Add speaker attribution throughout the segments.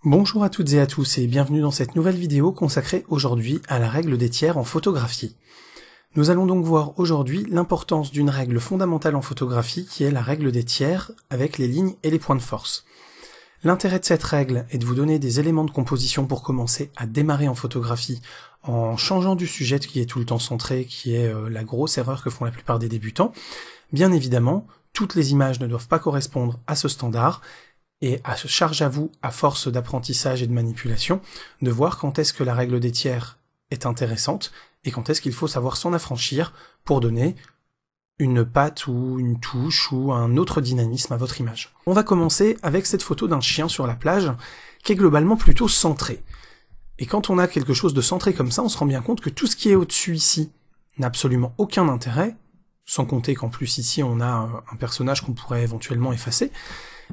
Speaker 1: Bonjour à toutes et à tous et bienvenue dans cette nouvelle vidéo consacrée aujourd'hui à la règle des tiers en photographie. Nous allons donc voir aujourd'hui l'importance d'une règle fondamentale en photographie qui est la règle des tiers avec les lignes et les points de force. L'intérêt de cette règle est de vous donner des éléments de composition pour commencer à démarrer en photographie en changeant du sujet qui est tout le temps centré, qui est la grosse erreur que font la plupart des débutants. Bien évidemment, toutes les images ne doivent pas correspondre à ce standard, et à charge à vous, à force d'apprentissage et de manipulation, de voir quand est-ce que la règle des tiers est intéressante et quand est-ce qu'il faut savoir s'en affranchir pour donner une patte ou une touche ou un autre dynamisme à votre image. On va commencer avec cette photo d'un chien sur la plage qui est globalement plutôt centré. Et quand on a quelque chose de centré comme ça, on se rend bien compte que tout ce qui est au-dessus ici n'a absolument aucun intérêt, sans compter qu'en plus ici on a un personnage qu'on pourrait éventuellement effacer,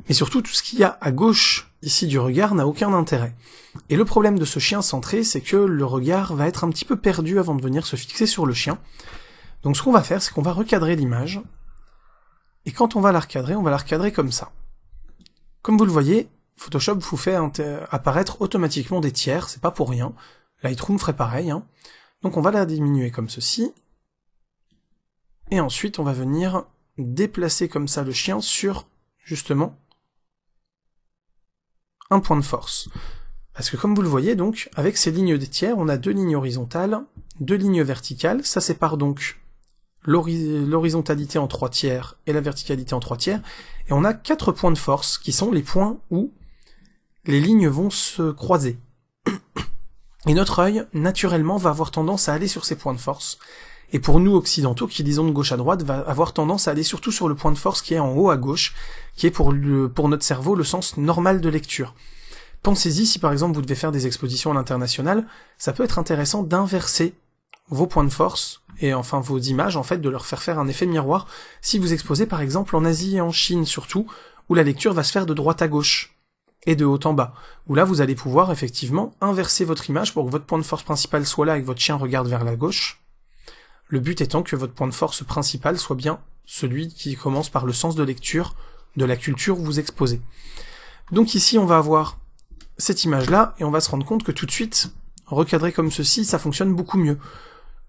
Speaker 1: mais surtout tout ce qu'il y a à gauche ici du regard n'a aucun intérêt. Et le problème de ce chien centré, c'est que le regard va être un petit peu perdu avant de venir se fixer sur le chien. Donc ce qu'on va faire, c'est qu'on va recadrer l'image, et quand on va la recadrer comme ça. Comme vous le voyez, Photoshop vous fait apparaître automatiquement des tiers, c'est pas pour rien. Lightroom ferait pareil, hein. Donc on va la diminuer comme ceci, et ensuite on va venir déplacer comme ça le chien sur, justement, un point de force. Parce que comme vous le voyez donc, avec ces lignes des tiers, on a deux lignes horizontales, deux lignes verticales, ça sépare donc l'horizontalité en 3 tiers et la verticalité en 3 tiers, et on a 4 points de force, qui sont les points où les lignes vont se croiser. Et notre œil, naturellement, va avoir tendance à aller sur ces points de force. Et pour nous occidentaux, qui lisons de gauche à droite, va avoir tendance à aller surtout sur le point de force qui est en haut à gauche, qui est pour notre cerveau le sens normal de lecture. Pensez-y, si par exemple vous devez faire des expositions à l'international, ça peut être intéressant d'inverser vos points de force, et enfin vos images, en fait, de leur faire un effet miroir, si vous exposez par exemple en Asie et en Chine surtout, où la lecture va se faire de droite à gauche, et de haut en bas, où là vous allez pouvoir effectivement inverser votre image pour que votre point de force principal soit là et que votre chien regarde vers la gauche. Le but étant que votre point de force principal soit bien celui qui commence par le sens de lecture de la culture où vous exposez. Donc ici on va avoir cette image-là, et on va se rendre compte que tout de suite, recadré comme ceci, ça fonctionne beaucoup mieux.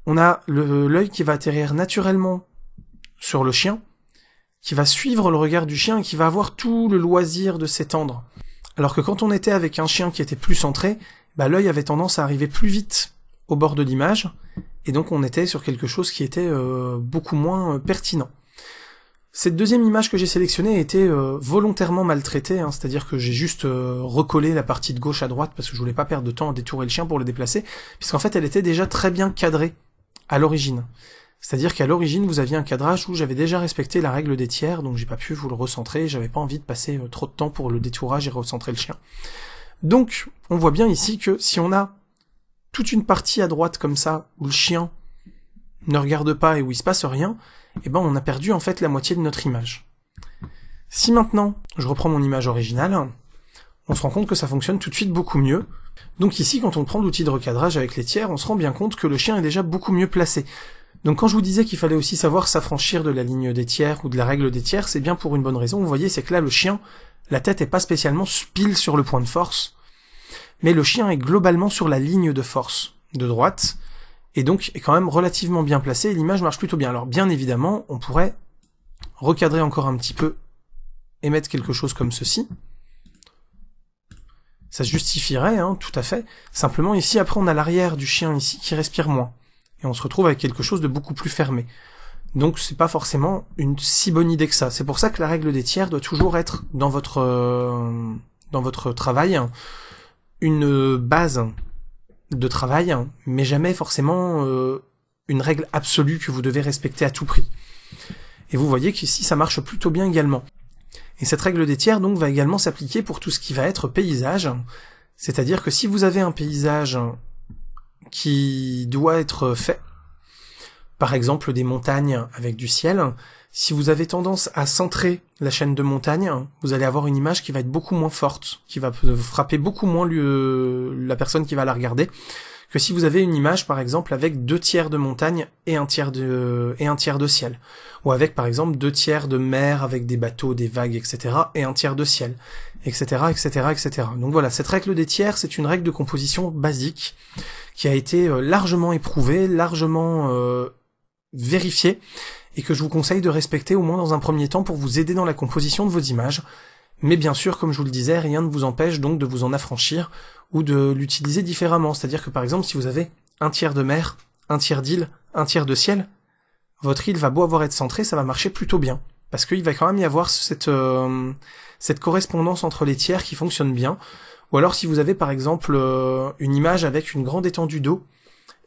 Speaker 1: On a l'œil qui va atterrir naturellement sur le chien, qui va suivre le regard du chien et qui va avoir tout le loisir de s'étendre. Alors que quand on était avec un chien qui était plus centré, l'œil avait tendance à arriver plus vite au bord de l'image, et donc on était sur quelque chose qui était beaucoup moins pertinent. Cette deuxième image que j'ai sélectionnée a été volontairement maltraitée, hein, c'est-à-dire que j'ai juste recollé la partie de gauche à droite parce que je voulais pas perdre de temps à détourer le chien pour le déplacer, puisqu'en fait elle était déjà très bien cadrée à l'origine. C'est-à-dire qu'à l'origine vous aviez un cadrage où j'avais déjà respecté la règle des tiers, donc j'ai pas pu vous le recentrer, j'avais pas envie de passer trop de temps pour le détourage et recentrer le chien. Donc on voit bien ici que si on a toute une partie à droite comme ça, où le chien ne regarde pas et où il se passe rien, eh ben on a perdu en fait la moitié de notre image. Si maintenant, je reprends mon image originale, on se rend compte que ça fonctionne tout de suite beaucoup mieux. Donc ici, quand on prend l'outil de recadrage avec les tiers, on se rend bien compte que le chien est déjà beaucoup mieux placé. Donc quand je vous disais qu'il fallait aussi savoir s'affranchir de la ligne des tiers ou de la règle des tiers, c'est bien pour une bonne raison. Vous voyez, c'est que là, le chien, la tête est pas spécialement pile sur le point de force, mais le chien est globalement sur la ligne de force de droite, et donc est quand même relativement bien placé, et l'image marche plutôt bien. Alors bien évidemment, on pourrait recadrer encore un petit peu, et mettre quelque chose comme ceci. Ça se justifierait, hein, tout à fait. Simplement ici, après on a l'arrière du chien ici qui respire moins, et on se retrouve avec quelque chose de beaucoup plus fermé. Donc c'est pas forcément une si bonne idée que ça. C'est pour ça que la règle des tiers doit toujours être dans votre travail, une base de travail, mais jamais forcément une règle absolue que vous devez respecter à tout prix. Et vous voyez qu'ici ça marche plutôt bien également. Et cette règle des tiers donc va également s'appliquer pour tout ce qui va être paysage, c'est-à-dire que si vous avez un paysage qui doit être fait, par exemple des montagnes avec du ciel, si vous avez tendance à centrer la chaîne de montagnes, vous allez avoir une image qui va être beaucoup moins forte, qui va frapper beaucoup moins la personne qui va la regarder, que si vous avez une image par exemple avec 2 tiers de montagne et un tiers de ciel, ou avec par exemple 2 tiers de mer avec des bateaux, des vagues, etc. et un tiers de ciel, etc., etc., etc. Donc voilà, cette règle des tiers, c'est une règle de composition basique qui a été largement éprouvée, largement vérifiée, et que je vous conseille de respecter au moins dans un premier temps pour vous aider dans la composition de vos images. Mais bien sûr, comme je vous le disais, rien ne vous empêche donc de vous en affranchir ou de l'utiliser différemment. C'est-à-dire que par exemple, si vous avez 1 tiers de mer, 1 tiers d'île, 1 tiers de ciel, votre île va beau avoir être centrée, ça va marcher plutôt bien. Parce qu'il va quand même y avoir cette correspondance entre les tiers qui fonctionne bien. Ou alors si vous avez par exemple une image avec une grande étendue d'eau,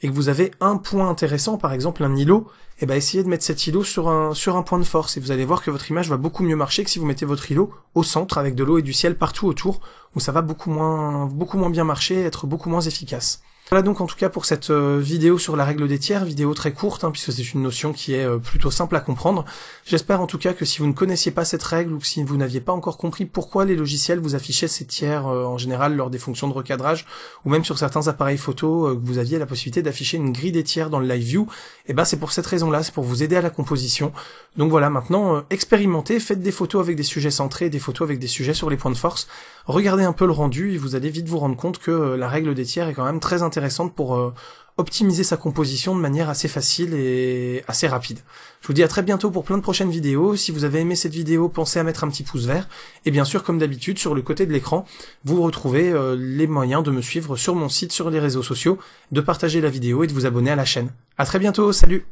Speaker 1: et que vous avez un point intéressant, par exemple un îlot, et ben essayez de mettre cet îlot sur un point de force, et vous allez voir que votre image va beaucoup mieux marcher que si vous mettez votre îlot au centre, avec de l'eau et du ciel partout autour, où ça va beaucoup moins bien marcher, être beaucoup moins efficace. Voilà donc en tout cas pour cette vidéo sur la règle des tiers, vidéo très courte, puisque c'est une notion qui est plutôt simple à comprendre. J'espère en tout cas que si vous ne connaissiez pas cette règle, ou que si vous n'aviez pas encore compris pourquoi les logiciels vous affichaient ces tiers en général lors des fonctions de recadrage, ou même sur certains appareils photo, que vous aviez la possibilité d'afficher une grille des tiers dans le Live View, et ben c'est pour cette raison-là, c'est pour vous aider à la composition. Donc voilà, maintenant expérimentez, faites des photos avec des sujets centrés, des photos avec des sujets sur les points de force, regardez un peu le rendu, et vous allez vite vous rendre compte que la règle des tiers est quand même très intéressante pour optimiser sa composition de manière assez facile et assez rapide. Je vous dis à très bientôt pour plein de prochaines vidéos. Si vous avez aimé cette vidéo, pensez à mettre un petit pouce vert. Et bien sûr, comme d'habitude, sur le côté de l'écran, vous retrouvez les moyens de me suivre sur mon site, sur les réseaux sociaux, de partager la vidéo et de vous abonner à la chaîne. À très bientôt, salut!